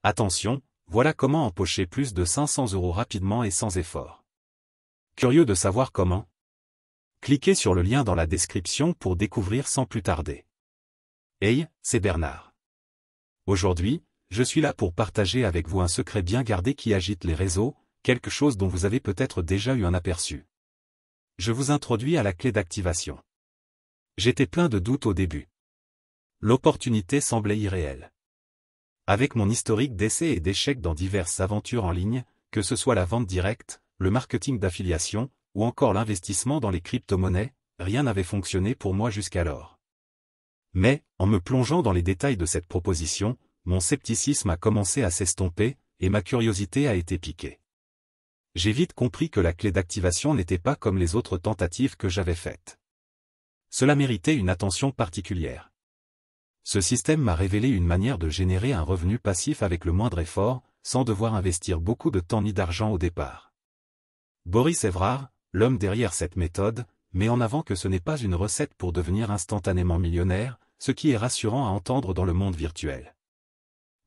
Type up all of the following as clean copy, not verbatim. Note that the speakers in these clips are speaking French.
Attention, voilà comment empocher plus de 500 € rapidement et sans effort. Curieux de savoir comment? Cliquez sur le lien dans la description pour découvrir sans plus tarder. Hey, c'est Bernard. Aujourd'hui, je suis là pour partager avec vous un secret bien gardé qui agite les réseaux, quelque chose dont vous avez peut-être déjà eu un aperçu. Je vous introduis à la clé d'activation. J'étais plein de doutes au début. L'opportunité semblait irréelle. Avec mon historique d'essais et d'échecs dans diverses aventures en ligne, que ce soit la vente directe, le marketing d'affiliation, ou encore l'investissement dans les crypto-monnaies, rien n'avait fonctionné pour moi jusqu'alors. Mais, en me plongeant dans les détails de cette proposition, mon scepticisme a commencé à s'estomper, et ma curiosité a été piquée. J'ai vite compris que la clé d'activation n'était pas comme les autres tentatives que j'avais faites. Cela méritait une attention particulière. Ce système m'a révélé une manière de générer un revenu passif avec le moindre effort, sans devoir investir beaucoup de temps ni d'argent au départ. Boris Evrard, l'homme derrière cette méthode, met en avant que ce n'est pas une recette pour devenir instantanément millionnaire, ce qui est rassurant à entendre dans le monde virtuel.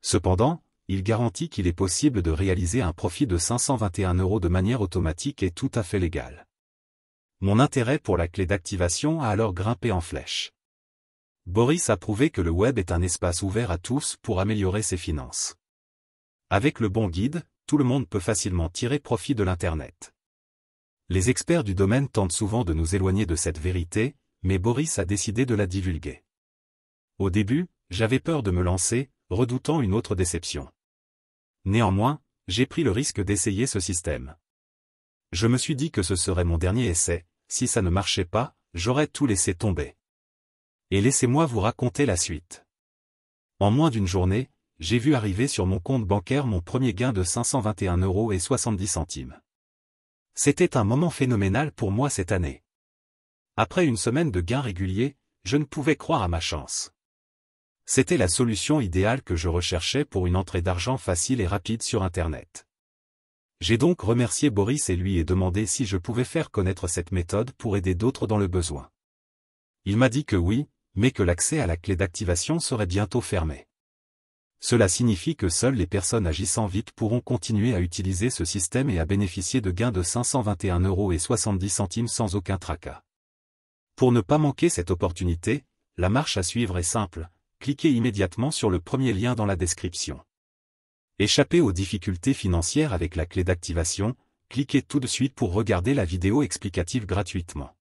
Cependant, il garantit qu'il est possible de réaliser un profit de 521 € de manière automatique et tout à fait légale. Mon intérêt pour la clé d'activation a alors grimpé en flèche. Boris a prouvé que le web est un espace ouvert à tous pour améliorer ses finances. Avec le bon guide, tout le monde peut facilement tirer profit de l'Internet. Les experts du domaine tentent souvent de nous éloigner de cette vérité, mais Boris a décidé de la divulguer. Au début, j'avais peur de me lancer, redoutant une autre déception. Néanmoins, j'ai pris le risque d'essayer ce système. Je me suis dit que ce serait mon dernier essai, si ça ne marchait pas, j'aurais tout laissé tomber. Et laissez-moi vous raconter la suite. En moins d'une journée, j'ai vu arriver sur mon compte bancaire mon premier gain de 521,70 €. C'était un moment phénoménal pour moi cette année. Après une semaine de gains réguliers, je ne pouvais croire à ma chance. C'était la solution idéale que je recherchais pour une entrée d'argent facile et rapide sur Internet. J'ai donc remercié Boris et lui demandé si je pouvais faire connaître cette méthode pour aider d'autres dans le besoin. Il m'a dit que oui, mais que l'accès à la clé d'activation serait bientôt fermé. Cela signifie que seules les personnes agissant vite pourront continuer à utiliser ce système et à bénéficier de gains de 521,70 € sans aucun tracas. Pour ne pas manquer cette opportunité, la marche à suivre est simple, cliquez immédiatement sur le premier lien dans la description. Échappez aux difficultés financières avec la clé d'activation, cliquez tout de suite pour regarder la vidéo explicative gratuitement.